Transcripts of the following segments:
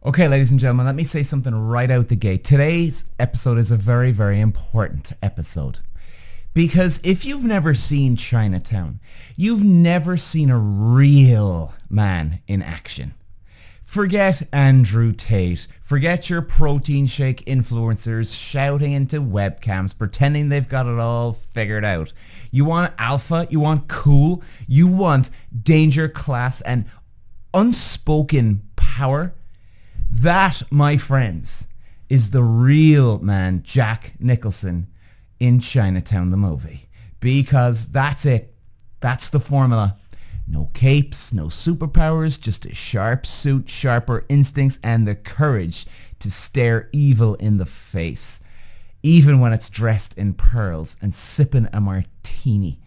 Okay, ladies and gentlemen, let me say something right out the gate. Today's episode is a very, very important episode. Because if you've never seen Chinatown, you've never seen a real man in action. Forget Andrew Tate. Forget your protein shake influencers shouting into webcams, pretending they've got it all figured out. You want alpha, you want cool, you want danger, class, and unspoken power. That, my friends, is the real man, Jack Nicholson, in Chinatown the movie. Because that's it. That's the formula. No capes, no superpowers, just a sharp suit, sharper instincts, and the courage to stare evil in the face, even when it's dressed in pearls and sipping a martini.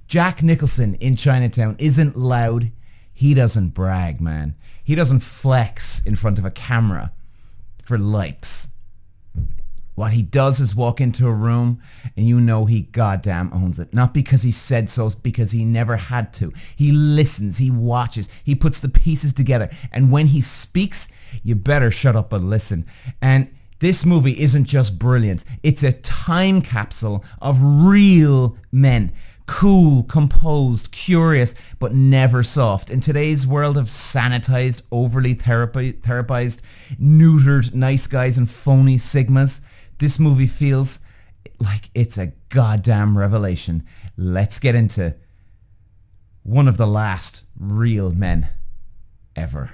Jack Nicholson in Chinatown isn't loud. He doesn't brag, man. He doesn't flex in front of a camera for likes. What he does is walk into a room and you know he goddamn owns it. Not because he said so, it's because he never had to. He listens, he watches, he puts the pieces together. And when he speaks, you better shut up and listen. And this movie isn't just brilliant. It's a time capsule of real men. Cool, composed, curious, but never soft. In today's world of sanitized, overly therapized, neutered nice guys and phony sigmas, this movie feels like it's a goddamn revelation. Let's get into one of the last real men ever.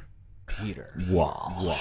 Peter. Wow.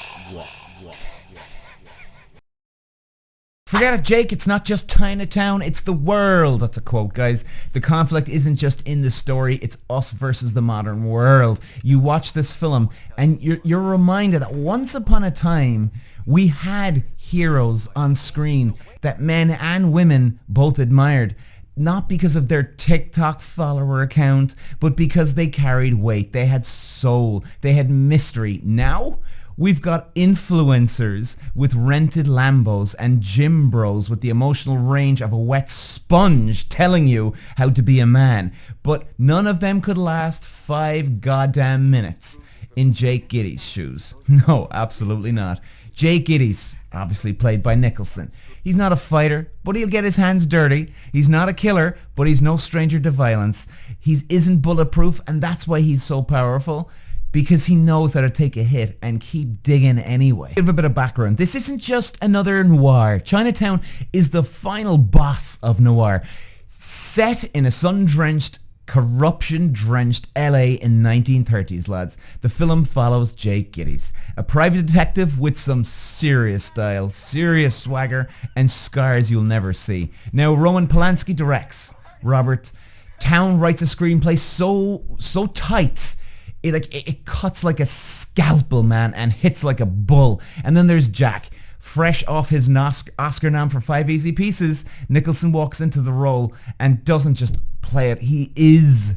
Forget it, Jake. It's not just Chinatown, it's the world. That's a quote, guys. The conflict isn't just in the story, it's us versus the modern world. You watch this film and you're reminded that once upon a time, we had heroes on screen that men and women both admired. Not because of their TikTok follower account, but because they carried weight. They had soul. They had mystery. Now, we've got influencers with rented Lambos and gym bros with the emotional range of a wet sponge telling you how to be a man. But none of them could last 5 goddamn minutes in Jake Gittes' shoes. No, absolutely not. Jake Gittes, obviously played by Nicholson. He's not a fighter, but he'll get his hands dirty. He's not a killer, but he's no stranger to violence. He isn't bulletproof, and that's why he's so powerful. Because he knows how to take a hit and keep digging anyway. Give a bit of background. This isn't just another noir. Chinatown is the final boss of noir. Set in a sun-drenched, corruption-drenched LA in 1930s, lads. The film follows Jake Gittes, a private detective with some serious style, serious swagger, and scars you'll never see. Now, Roman Polanski directs. Robert Town writes a screenplay so tight, it cuts like a scalpel, man, and hits like a bull. And then there's Jack. Fresh off his Oscar nom for 5 Easy Pieces, Nicholson walks into the role and doesn't just play it, he is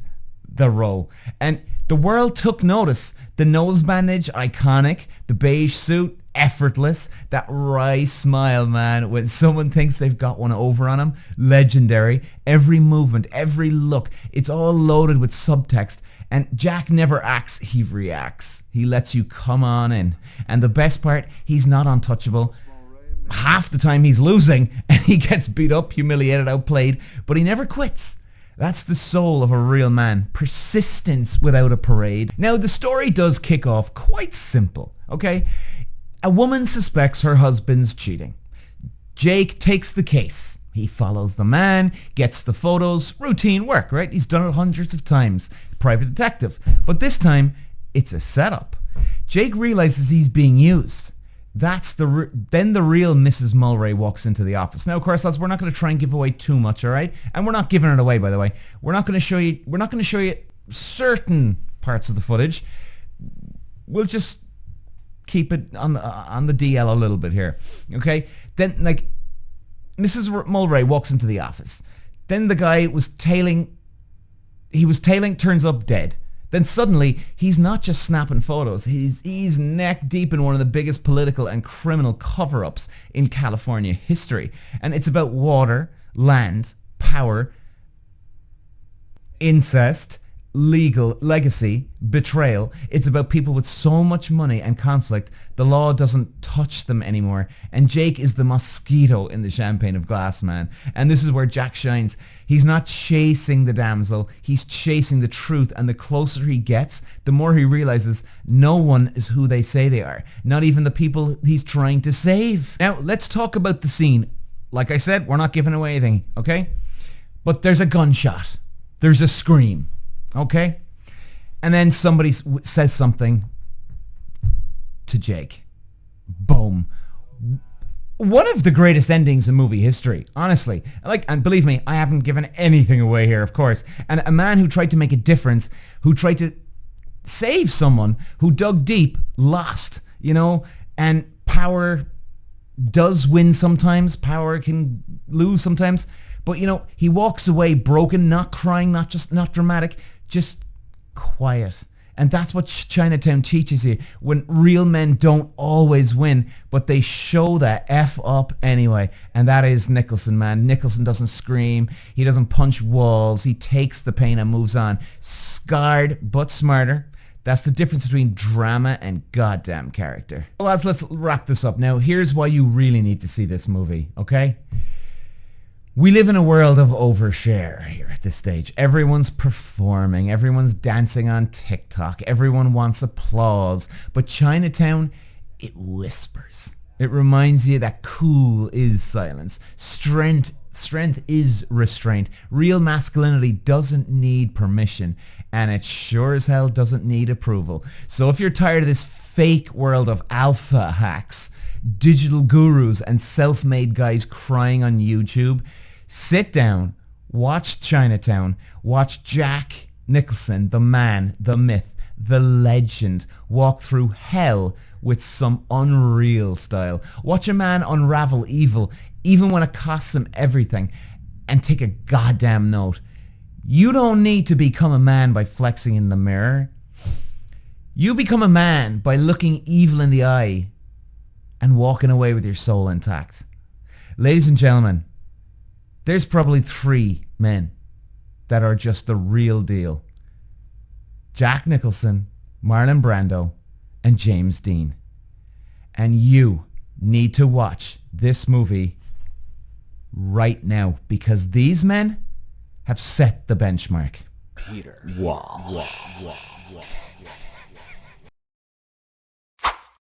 the role. And the world took notice. The nose bandage, iconic. The beige suit, effortless. That wry smile, man, when someone thinks they've got one over on him, legendary. Every movement, every look, it's all loaded with subtext. And Jack never acts, he reacts. He lets you come on in. And the best part, he's not untouchable. Half the time he's losing and he gets beat up, humiliated, outplayed, but he never quits. That's the soul of a real man. Persistence without a parade. Now, the story does kick off quite simple, okay? A woman suspects her husband's cheating. Jake takes the case. He follows the man, gets the photos, routine work, right? He's done it hundreds of times. Private detective. But this time, it's a setup. Jake realizes he's being used. Then the real Mrs. Mulray walks into the office. Now, of course, lads, we're not going to try and give away too much, all right? And we're not giving it away, by the way. We're not going to show you certain parts of the footage. We'll just keep it on the DL a little bit here, okay? Then, like, Mrs. Mulray walks into the office. Then the guy turns up dead. Then suddenly, he's not just snapping photos. He's neck deep in one of the biggest political and criminal cover-ups in California history. And it's about water, land, power, incest, legal legacy, betrayal. It's about people with so much money and conflict, the law doesn't touch them anymore. And Jake is the mosquito in the champagne of glass, man. And this is where Jack shines. He's not chasing the damsel, he's chasing the truth. And the closer he gets, the more he realizes no one is who they say they are. Not even the people he's trying to save. Now, let's talk about the scene. Like I said, we're not giving away anything, okay? But there's a gunshot. There's a scream. Okay? And then somebody says something to Jake. Boom. One of the greatest endings in movie history, honestly. And believe me, I haven't given anything away here, of course. And a man who tried to make a difference, who tried to save someone, who dug deep, lost, and power does win sometimes. Power can lose sometimes. But, he walks away broken, not crying, not dramatic, just quiet. And that's what Chinatown teaches you. When real men don't always win, but they show that F up anyway. And that is Nicholson, man. Nicholson doesn't scream. He doesn't punch walls. He takes the pain and moves on. Scarred, but smarter. That's the difference between drama and goddamn character. Well, lads, let's wrap this up. Now, here's why you really need to see this movie, okay? We live in a world of overshare here at this stage. Everyone's performing. Everyone's dancing on TikTok. Everyone wants applause. But Chinatown, it whispers. It reminds you that cool is silence. Strength is restraint. Real masculinity doesn't need permission. And it sure as hell doesn't need approval. So if you're tired of this fake world of alpha hacks, digital gurus, and self-made guys crying on YouTube, sit down, watch Chinatown, watch Jack Nicholson, the man, the myth, the legend, walk through hell with some unreal style. Watch a man unravel evil, even when it costs him everything, and take a goddamn note. You don't need to become a man by flexing in the mirror. You become a man by looking evil in the eye and walking away with your soul intact. Ladies and gentlemen, there's probably 3 men that are just the real deal. Jack Nicholson, Marlon Brando, and James Dean. And you need to watch this movie right now because these men have set the benchmark. Peter. Wow.